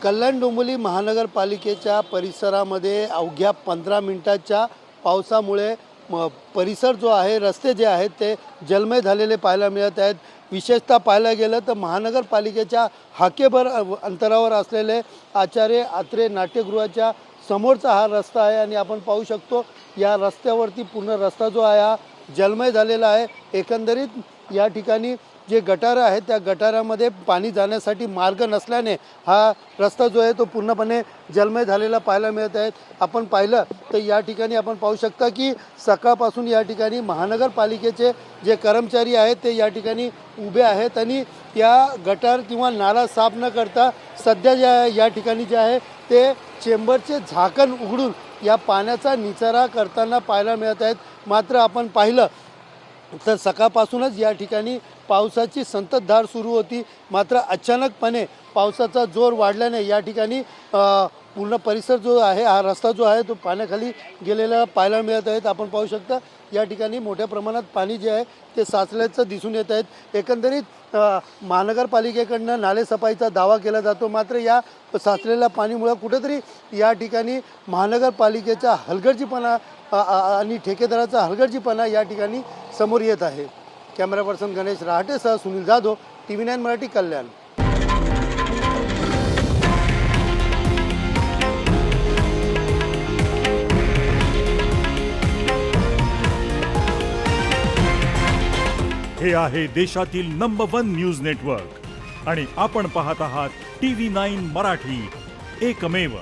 कल्याण डोंबिवली महानगरपालिकेच्या परिसरामध्ये अवघ्या 15 मिनिटाच्या पावसामुळे परिसर जो आहे, रस्ते जे आहेत ते जलमय झालेले पाहायला मिळत आहेत। विशेषतः पाहायला गेलं तर महानगरपालिकेच्या हाकेभर अंतरावर असलेले आचार्य आत्रे नाट्यगृहाच्या समोरचा हा रस्ता आहे आणि आपण पाहू शकतो या रस्त्यावरती पूर्ण रस्ता जो आहे हा जलमय झालेला आहे। एकंदरीत या ठिकाणी जे गटार आहेत त्या गटारामध्ये पाणी जाण्यासाठी मार्ग नसल्याने हा रस्ता जो आहे तो पूर्णपणे जलमय झालेला पाहायला मिळत आहे। आपण पाहिलं तर या ठिकाणी आपण पाहू शकता की सकाळपासून या ठिकाणी महानगरपालिकेचे जे कर्मचारी आहेत ते या ठिकाणी उभे आहेत आणि या गटार किंवा नाला साफ न करता सध्या या ठिकाणी जे आहे ते चेंबरचे झाकण उघडून या पाण्याचा निचरा करताना पाहायला मिळत आहेत। मात्र आपण पाहिलं तर सकाळपासूनच या ठिकाणी पावसाची संततधार सुरू होती, मात्र अचानकपणे पावसाचा जोर वाढल्याने या ठिकाणी पूर्ण परिसर जो आहे, हा रस्ता जो आहे तो पाण्याखाली गेलेला पाहायला मिळत आहेत। आपण पाहू शकता या ठिकाणी मोठ्या प्रमाणात पाणी जे आहे ते साचल्याचं दिसून येत आहेत। एकंदरीत महानगरपालिकेकडनं नालेसफाईचा दावा केला जातो, मात्र या साचलेल्या पाणीमुळे कुठेतरी या ठिकाणी महानगरपालिकेचा हलगर्जीपणा आणि ठेकेदाराचा हलगर्जीपणा या ठिकाणी समोर येत आहे। कॅमेरा पर्सन गणेश रहाटेसह सुनील जाधव, TV9 मराठी, कल्याण। हे आहे देशातील नंबर 1 न्यूज नेटवर्क आणि आपण पाहत आहात TV9 मराठी, एकमेव।